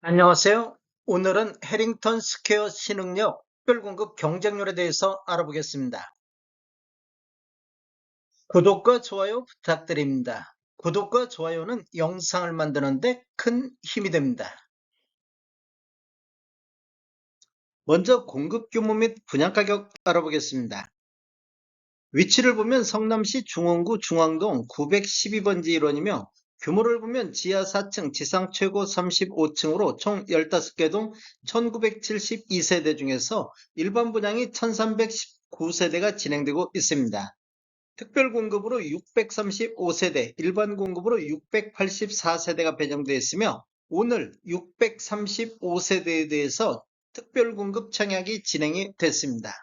안녕하세요. 오늘은 해링턴 스퀘어 신흥역 특별공급 경쟁률에 대해서 알아보겠습니다. 구독과 좋아요 부탁드립니다. 구독과 좋아요는 영상을 만드는데 큰 힘이 됩니다. 먼저 공급 규모 및 분양 가격 알아보겠습니다. 위치를 보면 성남시 중원구 중앙동 912번지 1원이며 규모를 보면 지하 4층, 지상 최고 35층으로 총 15개 동 1972세대 중에서 일반 분양이 1319세대가 진행되고 있습니다. 특별 공급으로 635세대, 일반 공급으로 684세대가 배정되어 있으며 오늘 635세대에 대해서 특별 공급 청약이 진행이 됐습니다.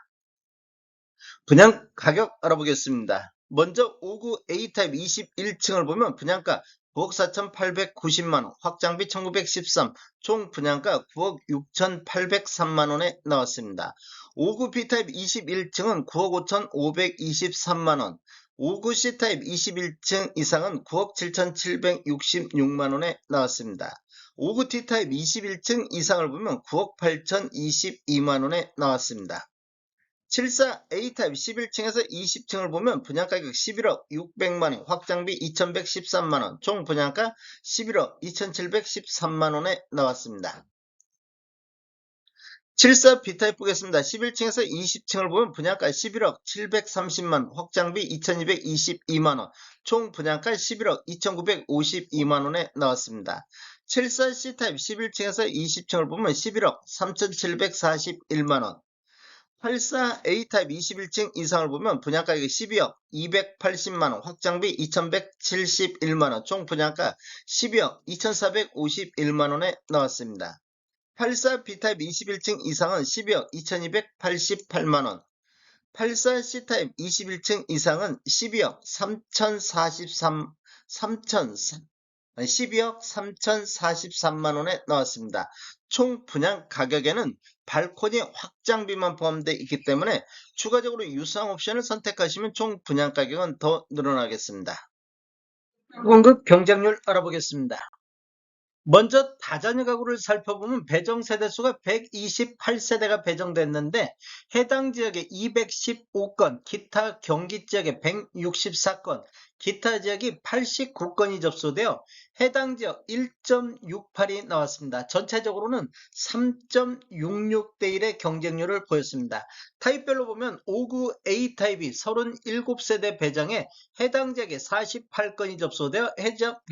분양 가격 알아보겠습니다. 먼저 5구 A타입 21층을 보면 분양가 9억 4,890만원, 확장비 1,913, 총 분양가 9억 6,803만원에 나왔습니다. 5구 B타입 21층은 9억 5,523만원, 5구 C타입 21층 이상은 9억 7,766만원에 나왔습니다. 5구 T타입 21층 이상을 보면 9억 8,022만원에 나왔습니다. 74 A타입 11층에서 20층을 보면 분양가격 11억 600만원, 확장비 2113만원, 총 분양가 11억 2713만원에 나왔습니다. 74 B타입 보겠습니다. 11층에서 20층을 보면 분양가 11억 730만원, 확장비 2222만원, 총 분양가 11억 2952만원에 나왔습니다. 74 C타입 11층에서 20층을 보면 11억 3741만원, 84 A타입 21층 이상을 보면 분양가격이 12억 280만원, 확장비 2171만원, 총 분양가 12억 2451만원에 나왔습니다. 84 B타입 21층 이상은 12억 2288만원, 84 C타입 21층 이상은 12억 3043만원에 나왔습니다. 총 분양 가격에는 발코니 확장비만 포함되어 있기 때문에 추가적으로 유사한 옵션을 선택하시면 총 분양 가격은 더 늘어나겠습니다. 공급 경쟁률 알아보겠습니다. 먼저 다자녀 가구를 살펴보면 배정 세대수가 128세대가 배정됐는데 해당 지역에 215건, 기타 경기 지역에 164건, 기타 지역이 89건이 접수되어 해당 지역 1.68이 나왔습니다. 전체적으로는 3.66대 1의 경쟁률을 보였습니다. 타입별로 보면 5구 A타입이 37세대 배정에 해당 지역에 48건이 접수되어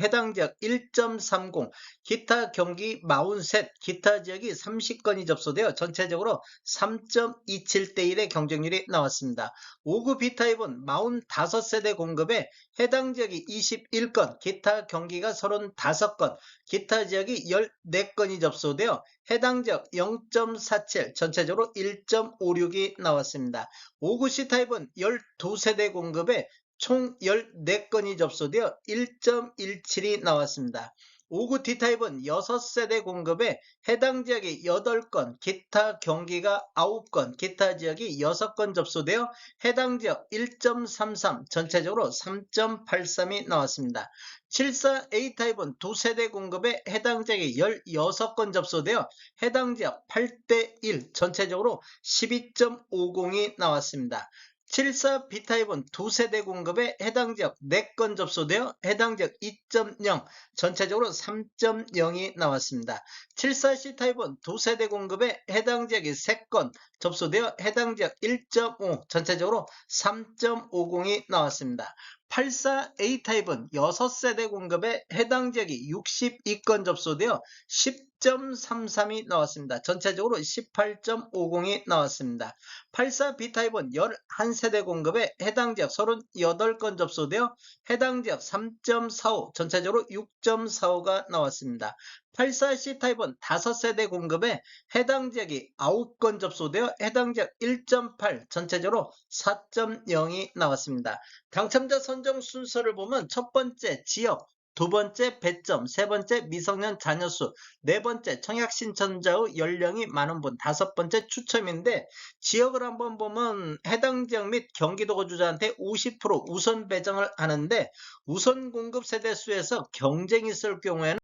해당 지역 1.30, 기타 경기 43, 기타 지역이 30건이 접수되어 전체적으로 3.27대 1의 경쟁률이 나왔습니다. 5구 B타입은 45세대 공급에 해당 지역이 21건, 기타 경기가 35건, 기타 지역이 14건이 접수되어 해당 지역 0.47, 전체적으로 1.56이 나왔습니다. 5구 C타입은 12세대 공급에 총 14건이 접수되어 1.17이 나왔습니다. 5구 D타입은 6세대 공급에 해당 지역이 8건, 기타 경기가 9건, 기타 지역이 6건 접수되어 해당 지역 1.33, 전체적으로 3.83이 나왔습니다. 74 A타입은 2세대 공급에 해당 지역이 16건 접수되어 해당 지역 8대 1, 전체적으로 12.50이 나왔습니다. 74 B타입은 2세대 공급에 해당 지역 4건 접수되어 해당 지역 2.0, 전체적으로 3.0이 나왔습니다. 74 C타입은 2세대 공급에 해당 지역이 3건 접수되어 해당 지역 1.5, 전체적으로 3.50이 나왔습니다. 84 A타입은 6세대 공급에 해당 지역이 62건 접수되어 10.33이 나왔습니다. 전체적으로 18.50이 나왔습니다. 84 B타입은 11세대 공급에 해당 지역 38건 접수되어 해당 지역 3.45, 전체적으로 6.45가 나왔습니다. 84 C타입은 5세대 공급에 해당 지역이 9건 접수되어 해당 지역 1.8, 전체적으로 4.0이 나왔습니다. 당첨자 선정 순서를 보면 첫 번째 지역 두 번째 배점, 세 번째 미성년 자녀 수, 네 번째 청약 신청자의 연령이 많은 분, 다섯 번째 추첨인데 지역을 한번 보면 해당 지역 및 경기도 거주자한테 50% 우선 배정을 하는데 우선 공급 세대수에서 경쟁이 있을 경우에는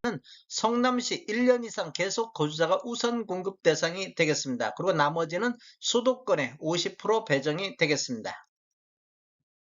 성남시 1년 이상 계속 거주자가 우선 공급 대상이 되겠습니다. 그리고 나머지는 수도권에 50% 배정이 되겠습니다.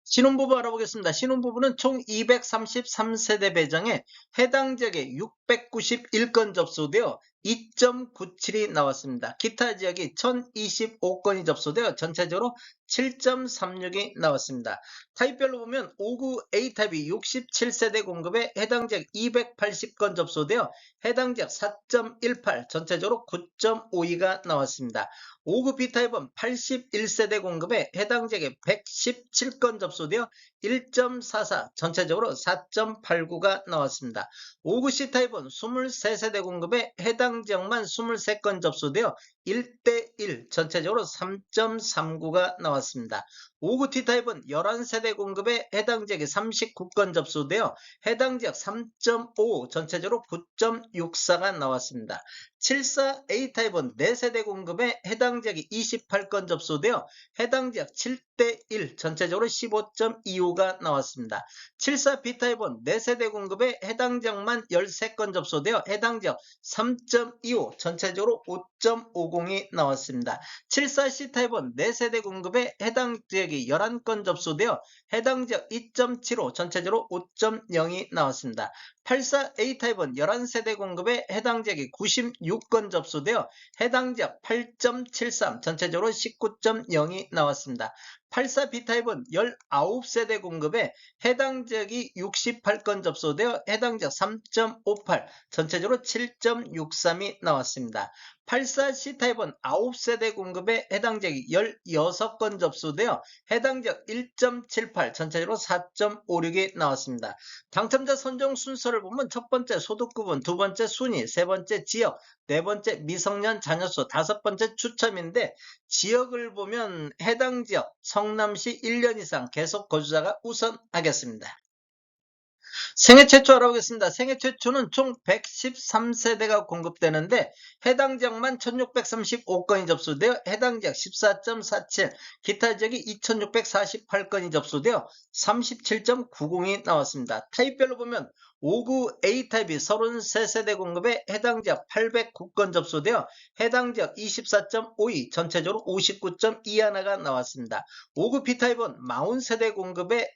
신혼부부 알아보겠습니다. 신혼부부는 총 233세대 배정에 해당 지역에 691건 접수되어 2.97이 나왔습니다. 기타 지역이 1025건이 접수되어 전체적으로 7.36이 나왔습니다. 타입별로 보면 5구 A타입이 67세대 공급에 해당 지역 280건 접수되어 해당 지역 4.18, 전체적으로 9.52가 나왔습니다. 5급 B타입은 81세대 공급에 해당 지역에 117건 접수되어 1.44, 전체적으로 4.89가 나왔습니다. 5급 C타입은 23세대 공급에 해당 지역만 23건 접수되어 1대1, 전체적으로 3.39가 나왔습니다. 5급 T타입은 11세대 공급에 해당 지역에 39건 접수되어 해당 지역 3.5, 전체적으로 9.64가 나왔습니다. 74A타입은 4세대 공급에 해당 지역이 28건 접수되어 해당 지역 7대1, 전체적으로 15.25가 나왔습니다. 74B타입은 4세대 공급에 해당 지역만 13건 접수되어 해당 지역 3.25, 전체적으로 5.50이 나왔습니다. 74C타입은 4세대 공급에 해당 지역이 11건 접수되어 해당 지역 2.75, 전체적으로 5.0이 나왔습니다. 84A타입은 11세대 공급에 해당 지역이 96건 접수되어 해당 지역 8.73, 전체적으로 19.0이 나왔습니다. 84B타입은 19세대 공급에 해당 지역이 68건 접수되어 해당 지역 3.58, 전체적으로 7.63이 나왔습니다. 84C타입은 9세대 공급에 해당 지역이 16건 접수되어 해당 지역 1.78, 전체적으로 4.56이 나왔습니다. 당첨자 선정 순서를 보면 첫 번째 소득구분, 두 번째 순위, 세 번째 지역, 네 번째 미성년 자녀수, 다섯 번째 추첨인데 지역을 보면 해당 지역 성남시 1년 이상 계속 거주자가 우선하겠습니다. 생애 최초 알아보겠습니다. 생애 최초는 총 113세대가 공급되는데 해당 지역만 1635건이 접수되어 해당 지역 14.47, 기타 지역이 2648건이 접수되어 37.90이 나왔습니다. 타입별로 보면 5구 A타입이 33세대 공급에 해당 지역 809건 접수되어 해당 지역 24.52, 전체적으로 59.21가 나왔습니다. 5구 B타입은 40세대 공급에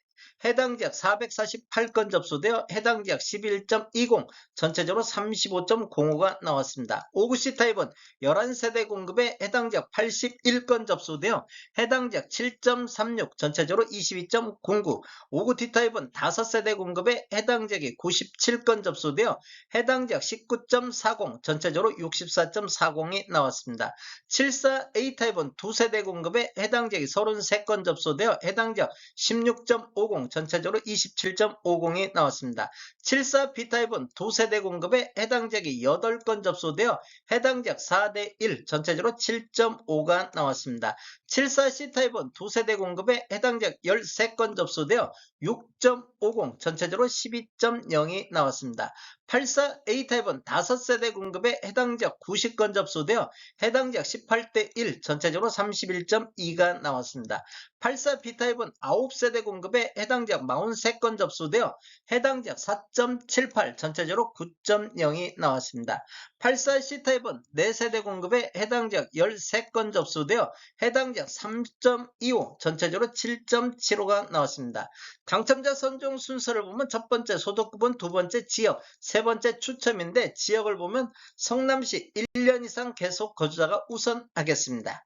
해당 지역 448건 접수되어 해당 지역 11.20, 전체적으로 35.05가 나왔습니다. 5구 C타입은 11세대 공급에 해당 지역 81건 접수되어 해당 지역 7.36, 전체적으로 22.09, 5구 D타입은 5세대 공급에 해당 지역이 97건 접수되어 해당 지역 19.40, 전체적으로 64.40이 나왔습니다. 74A타입은 2세대 공급에 해당 지역이 33건 접수되어 해당 지역 16.50, 전체적으로 27.50이 나왔습니다. 74B타입은 2세대 공급에 해당 지역이 8건 접수되어 해당 지역 4대1, 전체적으로 7.5가 나왔습니다. 74C타입은 2세대 공급에 해당 지역 13건 접수되어 6.50, 전체적으로 12.0이 나왔습니다. 84A타입은 5세대 공급에 해당 지역 90건 접수되어 해당 지역 18대1, 전체적으로 31.2가 나왔습니다. 84B타입은 9세대 공급에 해당 지역 43건 접수되어 해당 지역 4.78, 전체적으로 9.0이 나왔습니다. 84C타입은 4세대 공급에 해당 지역 13건 접수되어 해당 지역 3.25, 전체적으로 7.75가 나왔습니다. 당첨자 선정 순서를 보면 첫 번째 소득구분, 두 번째 지역, 세 번째 추첨인데 지역을 보면 성남시 1년 이상 계속 거주자가 우선하겠습니다.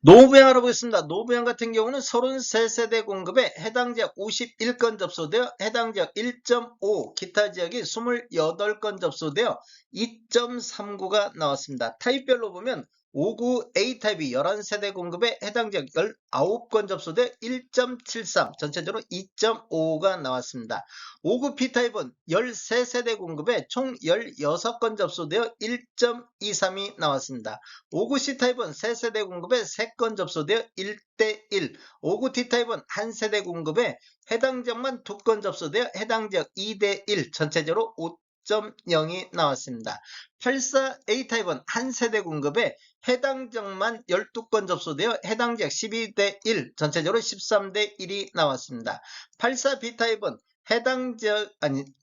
노부양 알아보겠습니다. 노부양 같은 경우는 33세대 공급에 해당 지역 51건 접수되어 해당 지역 1.5, 기타 지역이 28건 접수되어 2.39가 나왔습니다. 타입별로 보면 5구 A타입이 11세대 공급에 해당 지역 19건 접수되어 1.73, 전체적으로 2.55가 나왔습니다. 5구 B타입은 13세대 공급에 총 16건 접수되어 1.23이 나왔습니다. 5구 C타입은 3세대 공급에 3건 접수되어 1대1, 5구 D타입은 1세대 공급에 해당 지역만 2건 접수되어 해당 지역 2대1, 전체적으로 5.0이 나왔습니다. 84A타입은 1세대 공급에 해당 지역만 12건 접수되어 해당 지역 12대1, 전체적으로 13대1이 나왔습니다. 84B타입은 해당 지역,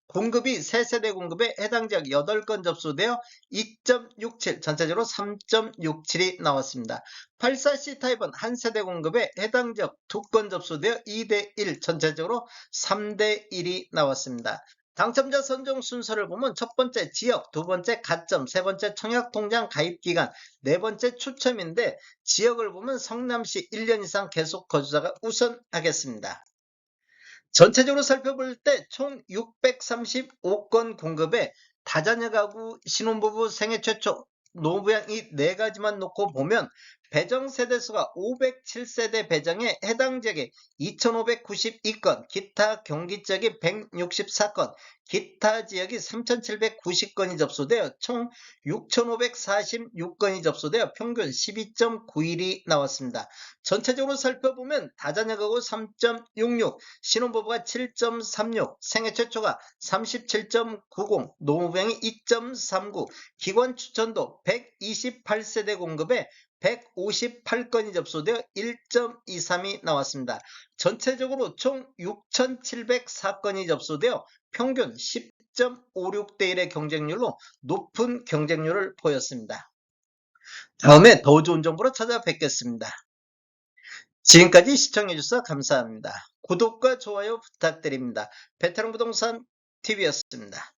공급이 3세대 공급에 해당 지역 8건 접수되어 2.67, 전체적으로 3.67이 나왔습니다. 84C타입은 1세대 공급에 해당 지역 2건 접수되어 2대1, 전체적으로 3대1이 나왔습니다. 당첨자 선정 순서를 보면 첫 번째 지역, 두 번째 가점, 세 번째 청약통장 가입기간, 네 번째 추첨인데 지역을 보면 성남시 1년 이상 계속 거주자가 우선하겠습니다. 전체적으로 살펴볼 때 총 635건 공급에 다자녀 가구, 신혼부부 생애 최초, 노부양 이 네 가지만 놓고 보면 배정 세대수가 507세대 배정에 해당 지역에 2592건, 기타 경기 지역이 164건, 기타 지역이 3790건이 접수되어 총 6546건이 접수되어 평균 12.91이 나왔습니다. 전체적으로 살펴보면 다자녀 가구 3.66, 신혼부부가 7.36, 생애 최초가 37.90, 노무부양이 2.39, 기관 추천도 128세대 공급에 158건이 접수되어 1.23이 나왔습니다. 전체적으로 총 6,704건이 접수되어 평균 10.56대 1의 경쟁률로 높은 경쟁률을 보였습니다. 다음에 더 좋은 정보로 찾아뵙겠습니다. 지금까지 시청해주셔서 감사합니다. 구독과 좋아요 부탁드립니다. 베테랑 부동산 TV였습니다.